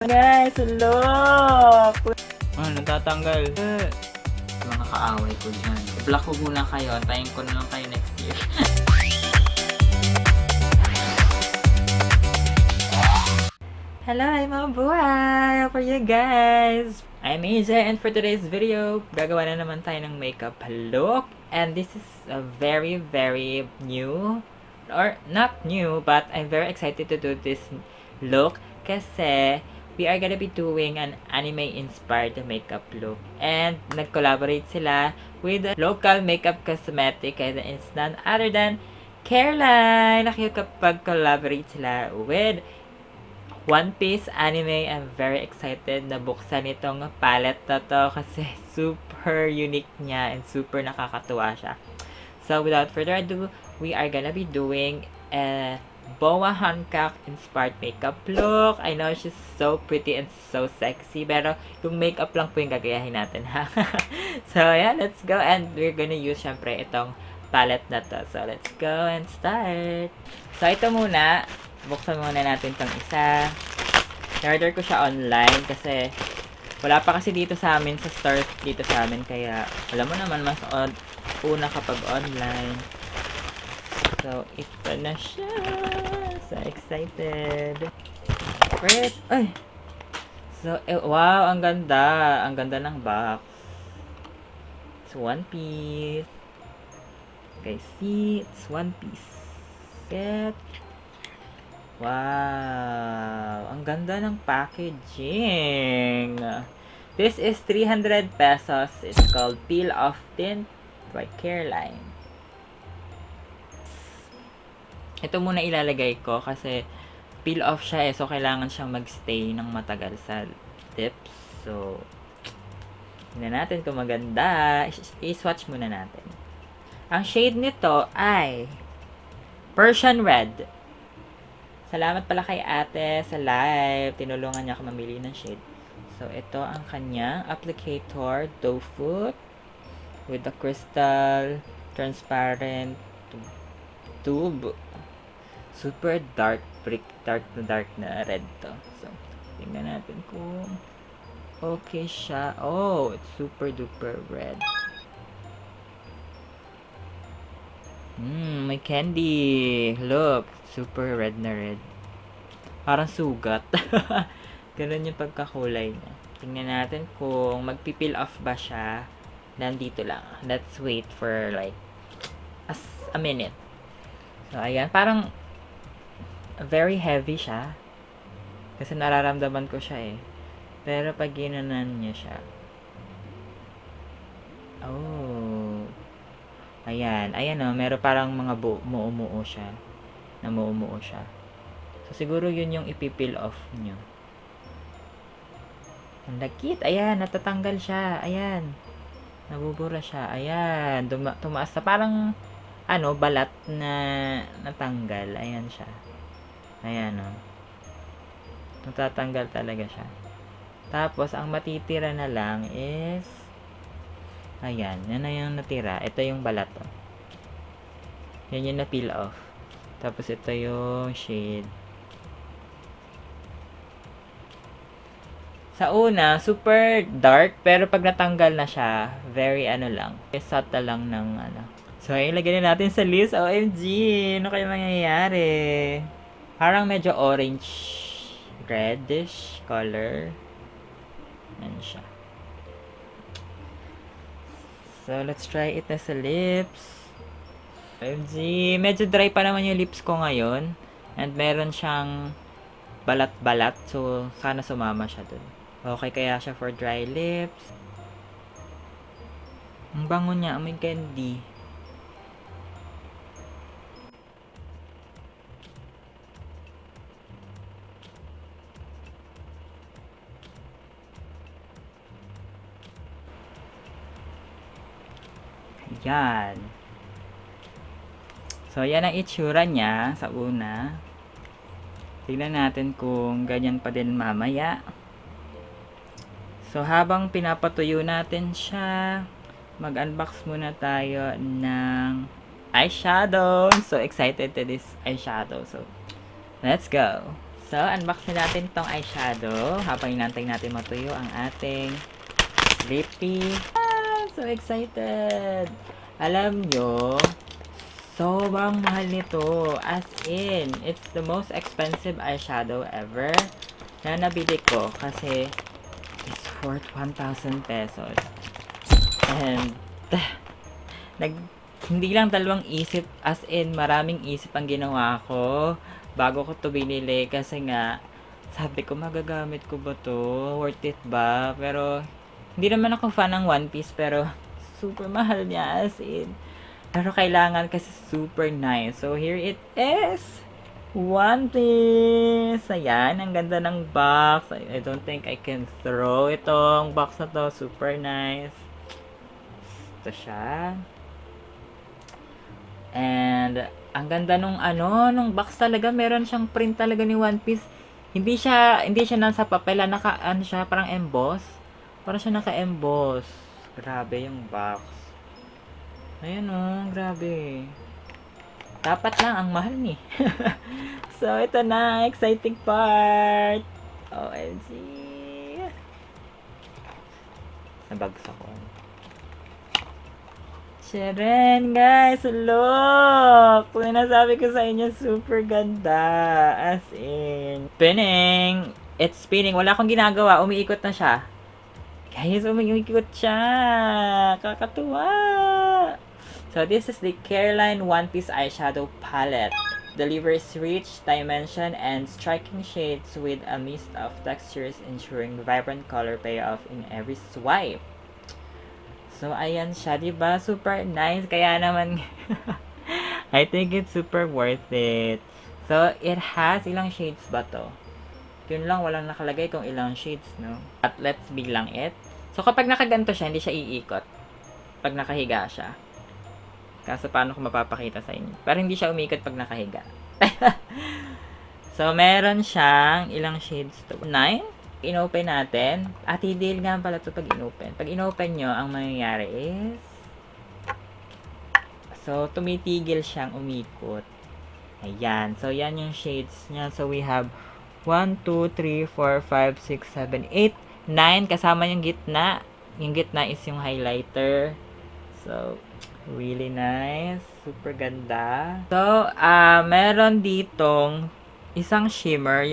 Guys, look! Natatanggal. Mga kaaway ko dyan. I-block ko muna kayo. Antayin ko na lang kayo next year. Hello, mga buhay! How are you guys? I'm AJ, and for today's video, gagawa na naman tayo ng makeup look. And this is a very, very new, or not new, but I'm very excited to do this look kasi we are gonna be doing an anime-inspired makeup look. And nag-collaborate sila with a local makeup cosmetic, and it's none other than Careline. Nakikipag-collaborate sila with One Piece anime. I'm very excited na buksan itong palette na to kasi super unique niya and super nakakatuwa siya. So without further ado, we are gonna be doing a Boa Hancock inspired makeup look. I know she's so pretty and so sexy, pero yung makeup lang po yung gagayahin natin, ha? So yeah, let's go, and we're gonna use syempre itong palette na to. So let's go and start. So ito muna, buksan muna natin tong isa. Order ko siya online kasi wala pa kasi dito sa amin, sa store dito sa amin. Kaya, alam mo naman, mas una kapag online. So, ito na siya. So excited. First, ay! So, wow, ang ganda. Ang ganda ng box. It's One Piece. Guys, see? It's One Piece. Set. Wow! Ang ganda ng packaging. This is 300 pesos. It's called Peel Off Tint by Careline. Ito muna ilalagay ko kasi peel off siya so kailangan siyang magstay ng matagal sa lips. So, tingnan natin kung maganda. I-swatch muna natin. Ang shade nito ay Persian Red. Salamat pala kay ate sa live. Tinulungan niya ako mamili ng shade. So, ito ang kanyang applicator, doe foot, with the crystal, transparent tube. Super dark dark na red to. So, tingnan natin kung okay siya. Oh, it's super duper red. May candy. Look, super red na red. Parang sugat. Ganun yung pagkakulay niya. Tingnan natin kung magpipeel off ba siya. Nandito lang. Let's wait for like a minute. So, ayan. Parang very heavy siya. Kasi nararamdaman ko siya eh. Pero pag ginanan niya siya. Oh. Ayan. Ayan o. Meron parang mga muumuo siya. Namuumuo siya. So, siguro yun yung ipipeel off nyo. Ang lakit. Ayan. Natatanggal siya. Ayan. Nabubura siya. Ayan. Tumaas na parang balat na natanggal. Ayan siya. Ayan o. Natatanggal talaga siya. Tapos, ang matitira na lang is ayan. Yan na yung natira. Ito yung balat o. Yan yung na-peel off. Tapos, ito yung shade. Sa una, super dark. Pero pag natanggal na siya, very lang. Subtle lang ng So, ilagay na natin sa list. OMG! Ano kaya mangyayari? Parang medyo orange, reddish color. Yan siya. So, let's try it na sa lips. OMG! Medyo dry pa naman yung lips ko ngayon. And meron siyang balat-balat. So, sana sumama siya dun. Okay kaya siya for dry lips. Ang bango niya. May candy. Yan. So, yan ang itsura niya sa una. Tignan natin kung ganyan pa din mamaya. So, habang pinapatuyo natin siya, mag-unbox muna tayo ng eyeshadow. So, excited to this eyeshadow. So, let's go. So, unboxin natin tong eyeshadow habang inantay natin matuyo ang ating lippy. So excited! Alam nyo, sobrang mahal nito. As in, it's the most expensive eyeshadow ever na nabili ko kasi it's worth 1,000 pesos. And, hindi lang dalawang isip, as in, maraming isip ang ginawa ko bago ko to binili kasi nga, sabi ko, magagamit ko ba to? Worth it ba? Pero, hindi naman ako fan ng One Piece, pero, super mahal niya, as in. Pero, kailangan kasi super nice. So, here it is! One Piece! Ayan, ang ganda ng box. I don't think I can throw itong box na to. Super nice. Ito siya. And, ang ganda nung nung box talaga, meron siyang print talaga ni One Piece. Hindi siya nasa papel, siya, parang emboss. Parang siya naka-emboss. Grabe yung box. Ayan grabe. Dapat lang, ang mahal ni. So, ito na, exciting part. OMG. Nabagsak ko. Sharon, guys, look! Sinasabi ko sa inyo, super ganda. As in, spinning. It's spinning. Wala akong ginagawa. Umiikot na siya. Guys, umiikot siya. Kakatuwa. So, this is the Careline One Piece Eyeshadow Palette. Delivers rich dimension and striking shades with a mist of textures, ensuring vibrant color payoff in every swipe. So, ayan siya, diba? Super nice. Kaya naman, I think it's super worth it. So, it has, ilang shades ba to? Yun lang, walang nakalagay kung ilang shades, no? At let's bilang it. So, kapag nakaganto siya, hindi siya iikot. Pag nakahiga siya. Kaso, paano ko mapapakita sa inyo? Pero hindi siya umikot pag nakahiga. So, meron siyang ilang shades to? 9? In-open natin. At i-deal nga pala ito pag in-open. Pag in-open nyo, ang mangyayari is, so, tumitigil siyang umikot. Ayan. So, yan yung shades niya. So, we have 1, 2, 3, 4, 5, 6, 7, 8, 9. Kasama yung gitna. Yung gitna is yung highlighter. So, really nice. Super ganda. So, meron ditong isang shimmer,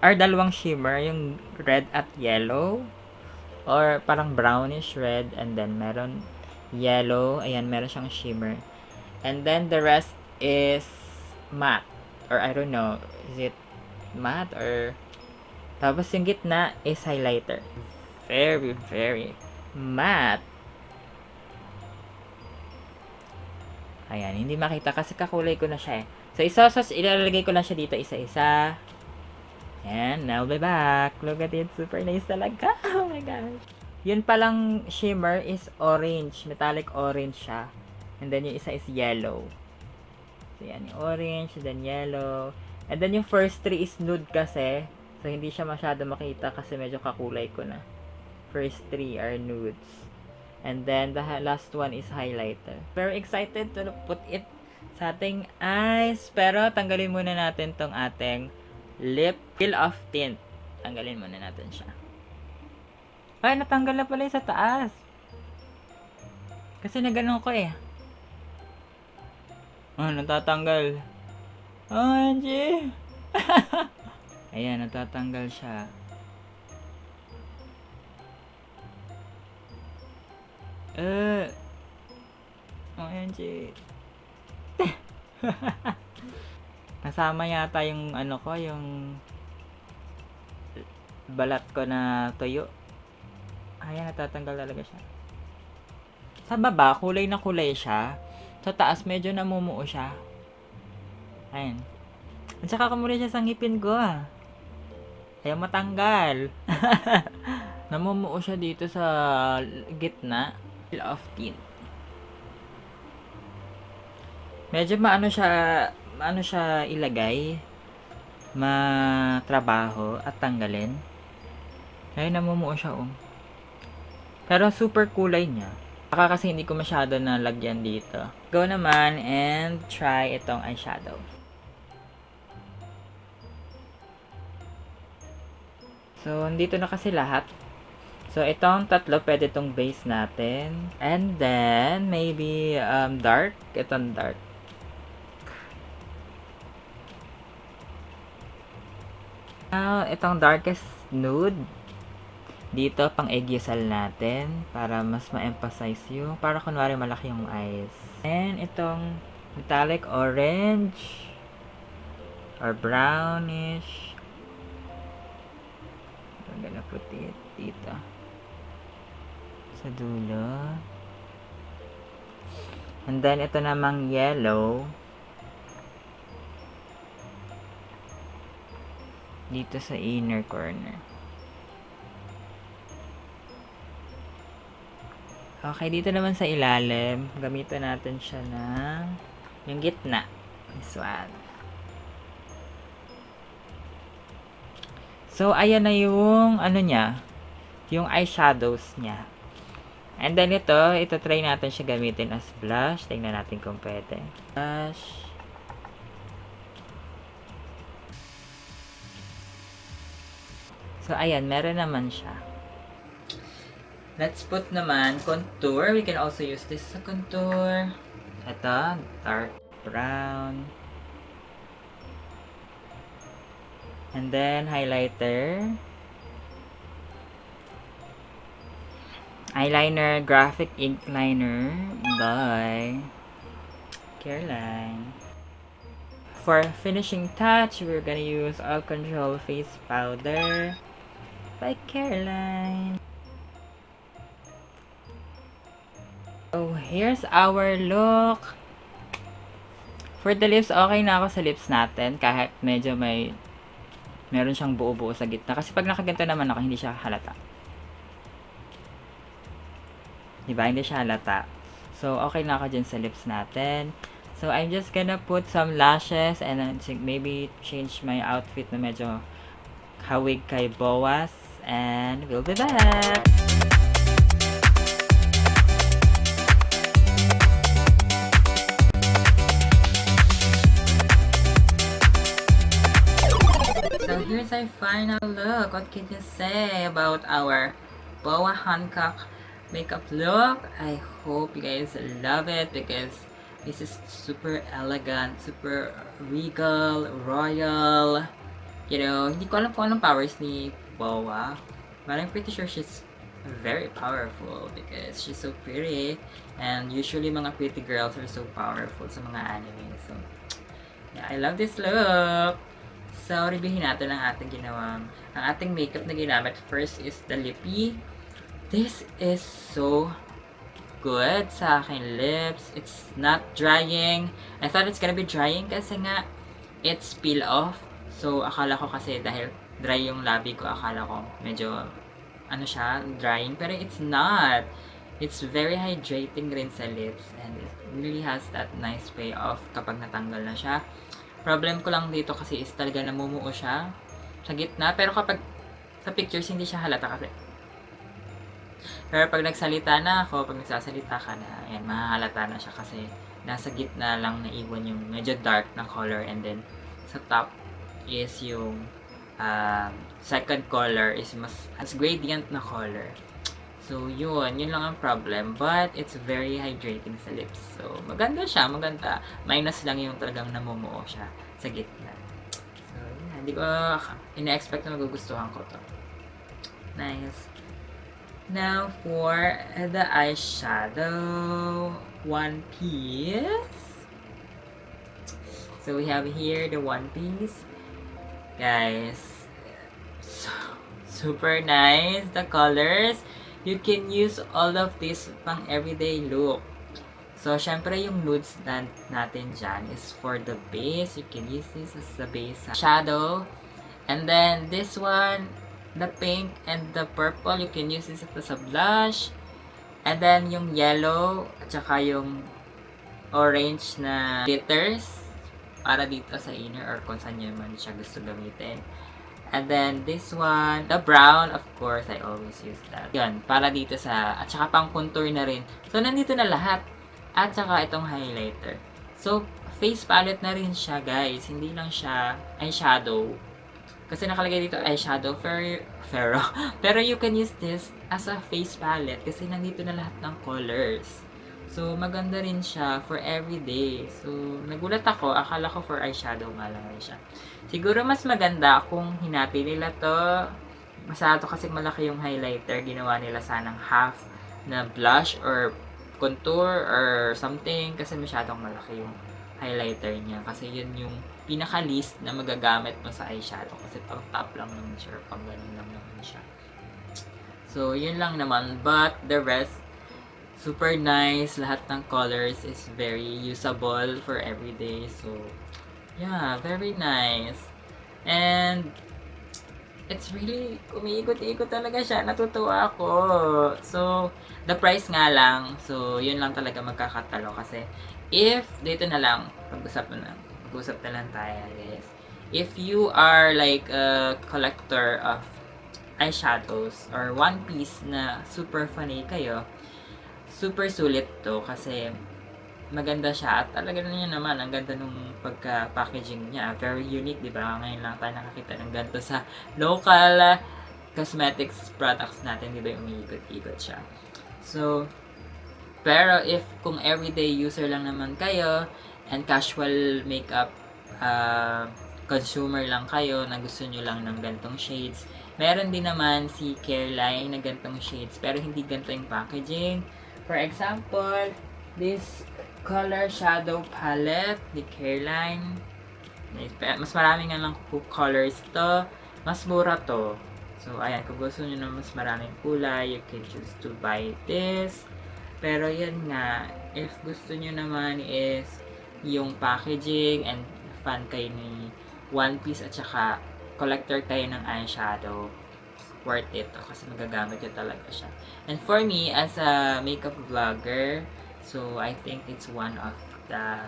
dalawang shimmer, yung red at yellow, or parang brownish red, and then meron yellow, ayan, meron siyang shimmer, and then the rest is matte, or I don't know, is it matte, or, tapos yung gitna is highlighter, very, very matte. Ayan, hindi makita kasi kakulay ko na siya eh. So, ilalagay ko lang siya dito isa-isa. And now we're back. Look at it. Super nice talaga. Oh my gosh. Yun palang shimmer is orange. Metallic orange siya. And then yung isa is yellow. So, yan. Yung orange, then yellow. And then yung first three is nude kasi. So, hindi siya masyado makita kasi medyo kakulay ko na. First three are nudes. And then, the last one is highlighter. Very excited to put it sa ating eyes. Pero, tanggalin muna natin tong ating lip peel off tint. Tanggalin muna natin siya. Ay, natanggal na pala yung sa taas. Kasi naganon ko eh. Natatanggal. OMG! Ayan, natatanggal siya. OMG. Nasama yata yung yung balat ko na tuyo. Ayan, natatanggal talaga siya. Sa baba, kulay na kulay siya. Sa taas, medyo namumuo siya. Ayan. At saka kumuli siya sa ngipin ko Ayaw matanggal. Namumuo siya dito sa gitna. Peel off tint. Medyo maano siya ilagay, matrabaho at tanggalin. Ay, namumuo siya Pero super kulay niya. Baka kasi hindi ko masyado nalagyan dito. Go naman and try itong eyeshadow. So, dito na kasi lahat. So, itong tatlo, pwede itong base natin. And then, maybe dark. Itong dark. Now, itong darkest nude. Dito, pang egyesal natin. Para mas ma-emphasize yung, para kunwari malaki yung eyes. And itong metallic orange. Or brownish. I'm gonna put it dito. Sa dulo. And then, ito namang yellow. Dito sa inner corner. Okay, dito naman sa ilalim, gamitan natin siya ng yung gitna. This one. So, ayan na yung ano niya, yung eyeshadows niya. And then ito try natin siya gamitin as blush. Tingnan natin kung pwede. Blush. So, ayan, meron naman siya. Let's put naman contour. We can also use this sa contour. Ito, dark brown. And then, highlighter. Eyeliner, graphic ink liner by Careline. For finishing touch, we're gonna use All Control Face Powder by Careline. So, here's our look. For the lips, okay na ako sa lips natin. Kahit medyo meron siyang buo-buo sa gitna. Kasi pag nakaganto naman ako, hindi siya halata. Diba? Hindi siya halata. So, okay na ako dyan sa lips natin. So, I'm just gonna put some lashes and then maybe change my outfit na medyo hawig kay Boas. And we'll be back! So, here's our final look. What can you say about our Boa Hancock makeup look? I hope you guys love it because this is super elegant, super regal, royal. You know, hindi ko alam kung anong powers ni Boa, but I'm pretty sure she's very powerful because she's so pretty, and usually mga pretty girls are so powerful sa mga anime. So, yeah, I love this look. So, reviewin natin ang ating makeup na ginamit. First is the lippy. This is so good sa aking lips. It's not drying. I thought it's gonna be drying kasi nga it's peel off. So, akala ko kasi dahil dry yung labi ko, akala ko medyo ano siya, drying. Pero it's not. It's very hydrating rin sa lips and it really has that nice payoff kapag natanggal na siya. Problem ko lang dito kasi is talaga namumuo siya sa gitna. Pero kapag sa pictures, hindi siya halata kasi. Pero pag nagsalita na ako, pag nagsasalita ka na, ayan, mahahalata na siya kasi nasa gitna lang naiwan yung medyo dark na color. And then, sa top is yung second color is mas gradient na color. So, yun lang ang problem. But, it's very hydrating sa lips. So, maganda siya, maganda. Minus lang yung talagang namumuo siya sa gitna. So, yeah, hindi ko ina-expect na magugustuhan ko to. Nice. Now, for the eyeshadow, one piece. So, we have here the one piece. Guys, so, super nice. The colors. You can use all of this pang everyday look. So, syempre yung nudes natin dyan is for the base. You can use this as the base shadow. And then, this one, the pink and the purple, you can use this as a blush. And then, yung yellow, at saka yung orange na glitters para dito sa inner or kung saan nyo man siya gusto gamitin. And then, this one, the brown, of course, I always use that. Yun, para dito sa, at saka pang contour na rin. So, nandito na lahat. At saka itong highlighter. So, face palette na rin siya, guys. Hindi lang siya eyeshadow. Kasi nakalagay dito eyeshadow, pero, pero you can use this as a face palette kasi nandito na lahat ng colors. So, maganda rin siya for everyday. So, nagulat ako. Akala ko for eyeshadow nga lang rin siya. Siguro mas maganda kung hinati nila to. Masyado kasi malaki yung highlighter. Ginawa nila sanang half na blush or contour or something. Kasi masyadong malaki yung highlighter niya. Kasi yun yung pinaka-least na magagamit mo sa eyeshadow. Kasi pang top lang naman siya. Pang ganun lang naman siya. So, yun lang naman. But, the rest, super nice. Lahat ng colors is very usable for everyday. So, yeah, very nice. And, it's really, umiikot-ikot talaga siya. Natutuwa ako. So, the price nga lang. So, yun lang talaga magkakatalo. Kasi, if, dito na lang, pag-usap na lang tayo, guys. If you are like a collector of eyeshadows or one piece na super funny kayo, super sulit to kasi maganda siya at talaga niya naman ang ganda nung pagka-packaging niya. Very unique, di ba? Ngayon lang tayo nakakita ng ganito sa local cosmetics products natin, di ba? Umiikot-ikot siya. So, pero if kung everyday user lang naman kayo and casual makeup consumer lang kayo na gusto nyo lang ng gantong shades, meron din naman si Careline na gantong shades pero hindi ganito yung packaging. For example, this color shadow palette, the Careline. Mas marami nga lang colors to. Mas mura to. So, ayan. Kung gusto nyo na mas maraming kulay, you can choose to buy this. Pero, yan nga. If gusto nyo naman is yung packaging and fan kayo ni One Piece at saka collector kayo ng eyeshadow, worth it kasi magagamit yun talaga siya. And for me, as a makeup vlogger, so I think it's one of the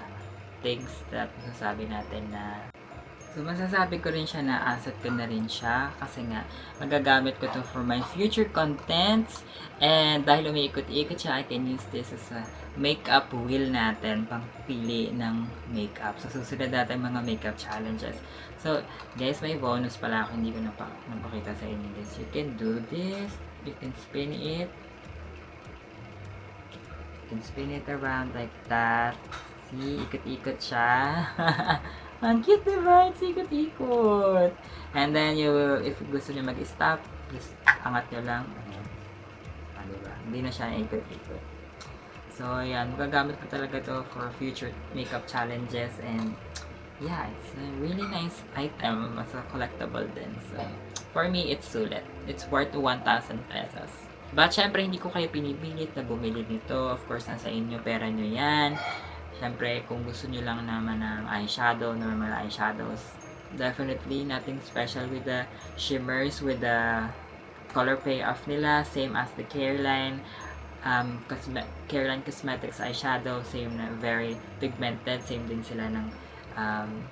things that masasabi natin na masasabi ko rin siya na asset ko na rin siya kasi nga magagamit ko to for my future contents and dahil umiikot-ikot siya, I can use this as a makeup wheel natin pang pili ng makeup. So susunod natin mga makeup challenges. So guys, may bonus pala ako, hindi ko napakita sa inyo guys. You can do this, you can spin it. You can spin it around like that. See, ikot-ikot siya. Ang cute, diba? It's ikot-ikot. And then, if gusto nyo mag-stop, just angat nyo lang. Ayan. Diba? Hindi na siya ikot-ikot. So, ayan. Magagamit ko talaga to for future makeup challenges. And, yeah, it's a really nice item. Mas collectible din. So, for me, it's sulit. It's worth 1,000 pesos. But, syempre, hindi ko kayo pinipilit na bumili nito. Of course, nasa inyo, pera nyo yan. Siyempre, kung gusto nyo lang naman ng eyeshadow, normal eyeshadows, definitely nothing special with the shimmers, with the color payoff nila, same as the Careline, Careline Cosmetics eyeshadow, same na, very pigmented, same din sila ng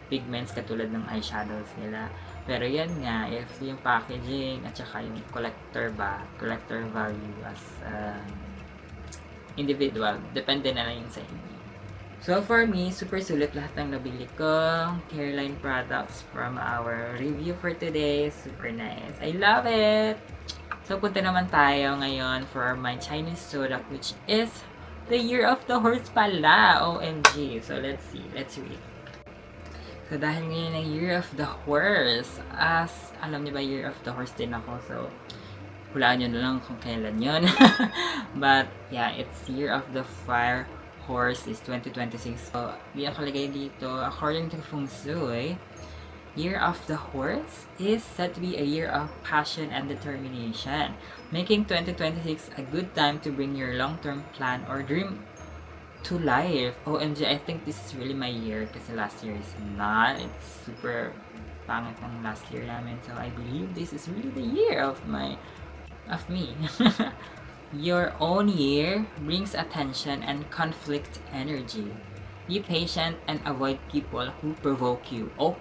pigments katulad ng eyeshadows nila. Pero yan nga, if yung packaging at saka yung collector value as individual, depende na lang yun sa inyo. So, for me, super sulit lahat ng nabili ko Careline products from our review for today. Super nice. I love it! So, punta naman tayo ngayon for my Chinese zodiac, which is the Year of the Horse pala. OMG. So, let's see. Let's read. So, dahil ngayon ang Year of the Horse, as alam niyo ba, Year of the Horse din ako. So, hulaan nyo na lang kung kailan yun. But, yeah, it's Year of the Fire Horse is 2026. So, di nakalagay dito, according to Feng Shui, Year of the Horse is said to be a year of passion and determination, making 2026 a good time to bring your long-term plan or dream to life. OMG, I think this is really my year kasi last year is not. It's super pangit ng last year namin. So, I believe this is really the year of me. Your own year brings attention and conflict energy. Be patient and avoid people who provoke you. Oh,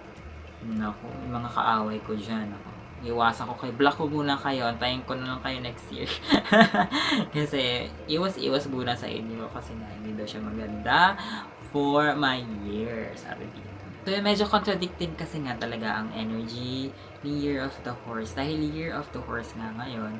naku, yung mga kaaway ko dyan. Ako. Iwasan ko kayo. Block ko muna kayo. Antayin ko na lang kayo next year. Kasi, iwas muna sa inyo. Kasi nga, hindi daw siya maganda for my year. Sabi dito. So, medyo contradicting kasi nga talaga ang energy ni Year of the Horse. Dahil Year of the Horse nga ngayon,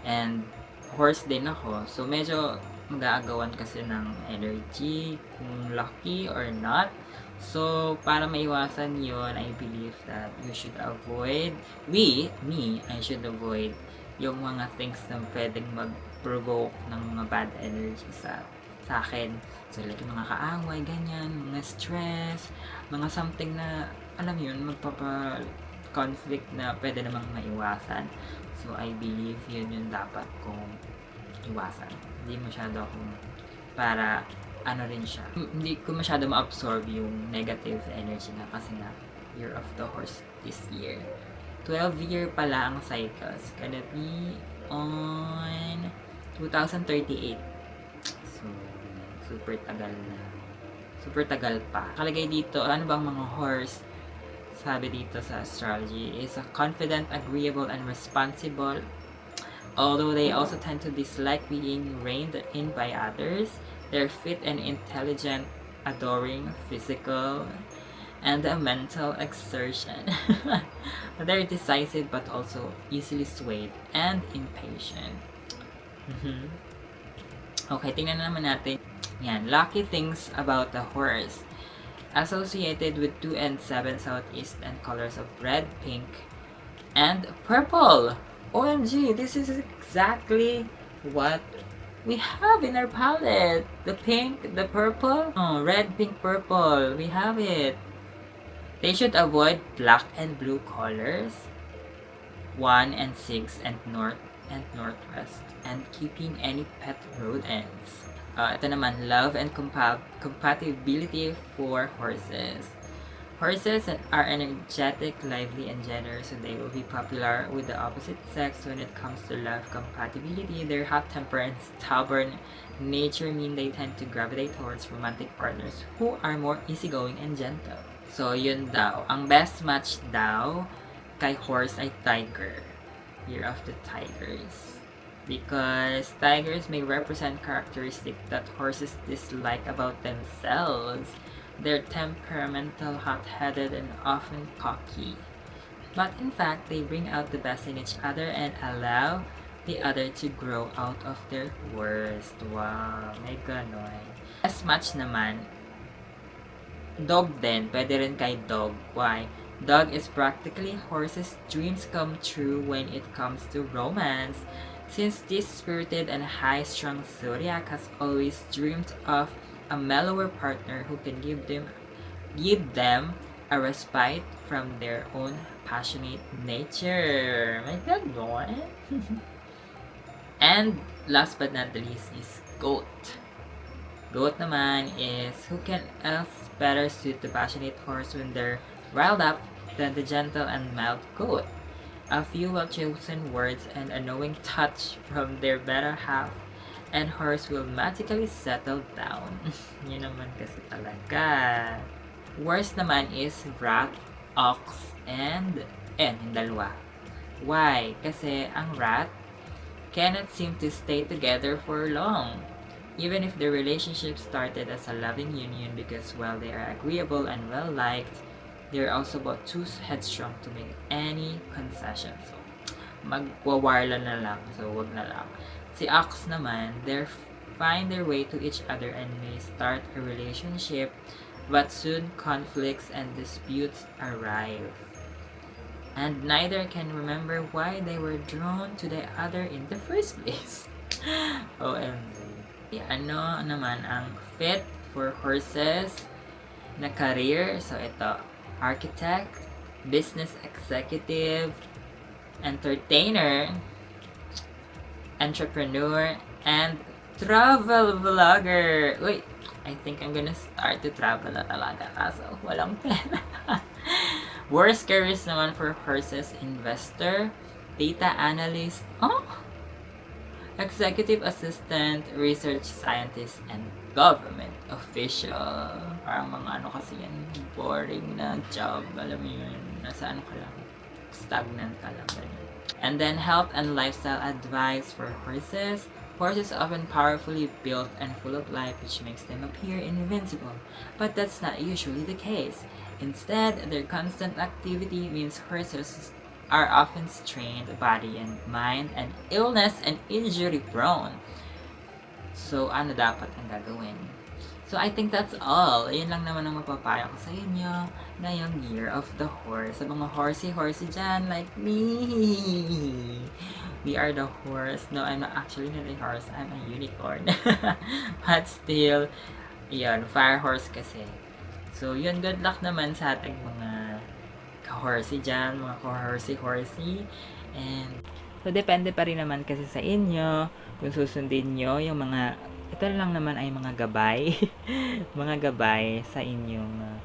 and horse din ako. So, medyo mag-aagawan kasi ng energy, kung lucky or not. So, para maiwasan yon, I believe that you should avoid, I should avoid yung mga things na pwedeng mag-provoke ng mga bad energy sa akin. So, like yung mga kaaway, ganyan, mga stress, mga something na, alam yun, magpapa-conflict na pwede namang maiwasan. So, I believe yun yung dapat kong iwasan. Hindi masyado akong para ano rin siya. Hindi ko masyado ma-absorb yung negative energy na kasi nga Year of the Horse this year. 12-year pala ang cycles. Gonna be on 2038. So, super tagal na. Super tagal pa. Kalagay dito, ano bang mga horse? Sabi dito sa astrology, is a confident, agreeable, and responsible. Although they also tend to dislike being reined in by others, they're fit and intelligent, adoring, physical, and a mental exertion. They're decisive but also easily swayed and impatient. Okay, tingnan naman natin. Yan, lucky things about the horse. Associated with 2 and 7 southeast and colors of red, pink, and purple. OMG, this is exactly what we have in our palette. The pink, the purple, red, pink, purple. We have it. They should avoid black and blue colors, 1 and 6 and north and northwest, and keeping any pet rodents. Ito naman, love and compatibility for horses. Horses are energetic, lively, and generous, so they will be popular with the opposite sex when it comes to love compatibility. Their hot temper and stubborn nature mean they tend to gravitate towards romantic partners who are more easygoing and gentle. So, yun daw. Ang best match daw kay horse ay tiger. Year of the tigers. Because tigers may represent characteristics that horses dislike about themselves. They're temperamental, hot-headed, and often cocky. But in fact, they bring out the best in each other and allow the other to grow out of their worst. Wow, may ganon. Best match naman, dog din. Pwede rin kay dog. Why? Dog is practically horse's dreams come true when it comes to romance. Since this spirited and high-strung zodiac has always dreamed of a mellower partner who can give them a respite from their own passionate nature. My God, no? And last but not the least is goat. Goat naman is who can else better suit the passionate horse when they're riled up than the gentle and mild goat. A few well-chosen words and a knowing touch from their better half and horse will magically settle down. Yun naman kasi talaga. Worst naman is rat, ox, and yung dalawa. Why? Kasi ang rat cannot seem to stay together for long. Even if the relationship started as a loving union because while they are agreeable and well-liked, they're also about too headstrong to make any concessions. So, magwawarla na lang. So, wag na lang. Si ox naman, they find their way to each other and may start a relationship, but soon conflicts and disputes arrive. And neither can remember why they were drawn to the other in the first place. OMG. Ano naman ang fit for horses na career? So, ito, architect, business executive, entertainer, entrepreneur, and travel vlogger. Wait, I think I'm gonna start to travel na talaga kaso walang pera. Worst careers naman for horses, investor, data analyst, executive assistant, research scientist, and government official. Parang mga ano kasi yan, boring na job. Alam mo yun, nasa ano ka lang, stagnant ka lang. And then health and lifestyle advice for horses. Horses are often powerfully built and full of life, which makes them appear invincible. But that's not usually the case. Instead, their constant activity means horses are often strained body and mind and illness and injury prone. So, ano dapat ang gagawin? So, I think that's all. Ayun lang naman ang mapapayo ko sa inyo ngayong Year of the Horse. Sa mga horsey-horsey dyan, like me. We are the horse. No, I'm not actually not a horse. I'm a unicorn. But still, yun, fire horse kasi. So, yun, good luck naman sa ating mga ka-horsey dyan, mga ka-horsey-horsey. And, so, depende pa rin naman kasi sa inyo kung susundin nyo yung mga, ito lang naman ay mga gabay, mga gabay sa inyong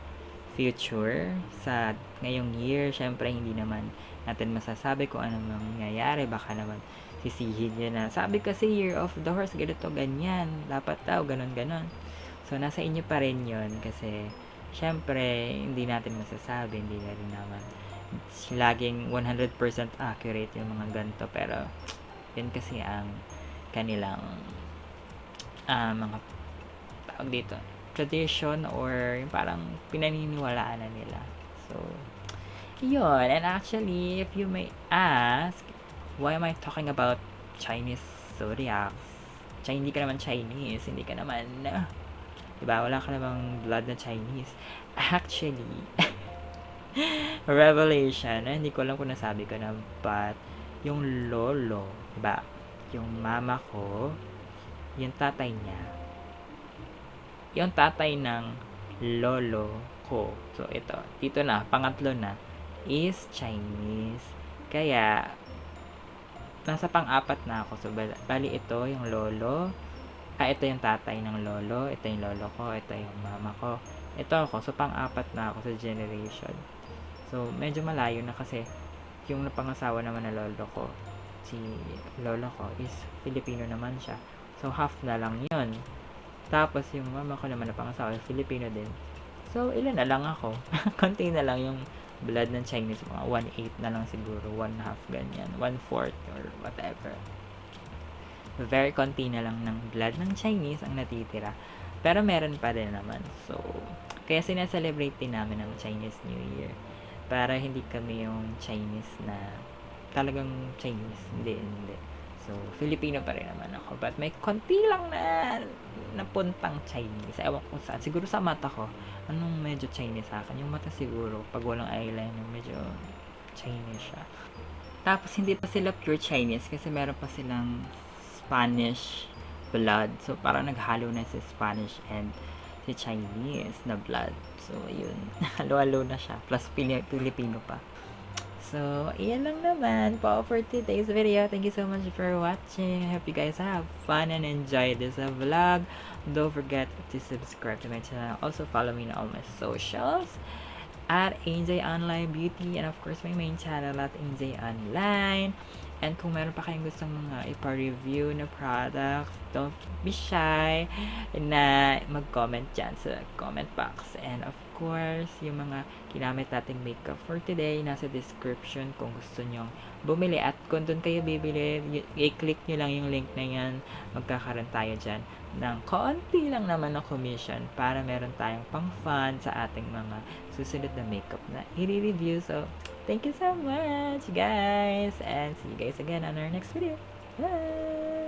future, sa ngayong year. Syempre, hindi naman natin masasabi kung anong mangyayari. Baka naman sisihin nyo na, sabi kasi Year of the Horse, ganito, ganyan. Dapat daw, ganon, ganon. So, nasa inyo pa rin yun kasi, syempre, hindi natin masasabi, hindi na rin naman laging 100% accurate yung mga ganito. Pero, yun kasi ang kanilang mga tawag dito, tradition or yung parang pinaniniwalaan na nila. So, yun. And actually, if you may ask, why am I talking about Chinese zodiacs? Hindi ka naman Chinese, hindi ka naman, diba, wala ka namang blood na Chinese. Actually, revelation, hindi ko alam kung nasabi ko na, but, yung lolo, diba, yung mama ko, yung tatay niya, yung tatay ng lolo ko, so ito, dito na, pangatlo na, is Chinese. Kaya, nasa pang-apat na ako. So, bali ito yung lolo, ito yung tatay ng lolo, ito yung lolo ko, ito yung mama ko, ito ako. So, pang-apat na ako sa generation. So, medyo malayo na kasi yung napangasawa naman na lolo ko, si lolo ko is Filipino naman siya. So, half na lang yun. Tapos, yung mama ko naman napangasawa, Filipino din. So, ilan na lang ako. Konti na lang yung blood ng Chinese. Mga 1/8 na lang siguro. 1/2 ganyan. 1/4 or whatever. Very konti na lang ng blood ng Chinese ang natitira. Pero meron pa rin naman. So, kaya sinaselebrate din namin ang Chinese New Year. Para hindi kami yung Chinese na talagang Chinese. Hindi. So, Filipino pa rin naman ako. But may konti lang na napuntang Chinese. Ewan ko saan. Siguro sa mata ko. Anong medyo Chinese sa akin? Yung mata siguro. Pag walang eyeliner, medyo Chinese siya. Tapos, hindi pa sila pure Chinese kasi meron pa silang Spanish blood. So, parang naghalo na si Spanish and si Chinese na blood. So, yun. Halo-halo na siya. Plus, Filipino pa. So, iyan lang naman po for today's video. Thank you so much for watching. I hope you guys have fun and enjoy this vlog. Don't forget to subscribe to my channel. Also, follow me on all my socials at AJ Online Beauty. And of course, my main channel at AJ Online. And kung meron pa kayong gustong mga ipa-review na products, don't be shy na mag-comment dyan sa comment box. And of course, yung mga ginamit nating makeup for today, nasa description kung gusto nyong bumili. At kung doon kayo bibili, i-click nyo lang yung link na yan. Magkakaroon tayo dyan ng konti lang naman na commission para meron tayong pang-fun sa ating mga susunod na makeup na i-review. So, thank you so much, guys! And see you guys again on our next video. Bye!